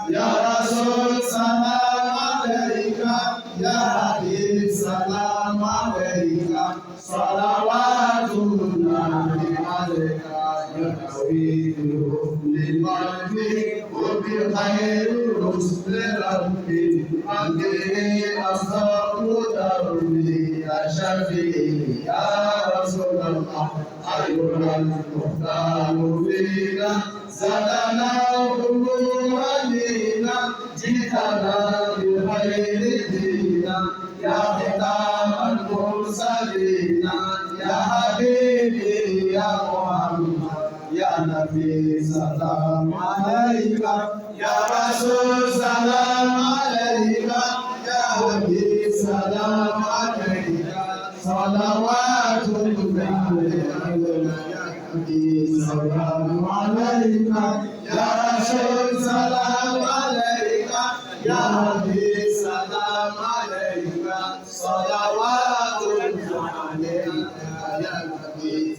Ya Rasul salam alaika, ya Habib salam alaika, salawatullah alaika, ya Tawil lil qalbi wa bi khair rusul rabbi, aqi ashabu darbi ya Shafi ya Rasulullah, ayyuhal muhtaru fina زادنا حكم علينا جئتنا بخير دينا يا ختام المرسلين يا حبيبي يا محمد يا نبي سلام عليك يا رسول سلام عليك يا حبيب سلام عليك صلوات الله سلام عليك يا رسول سلام عليك يا حبيب سلام عليك صلوات الله عليك يا نبي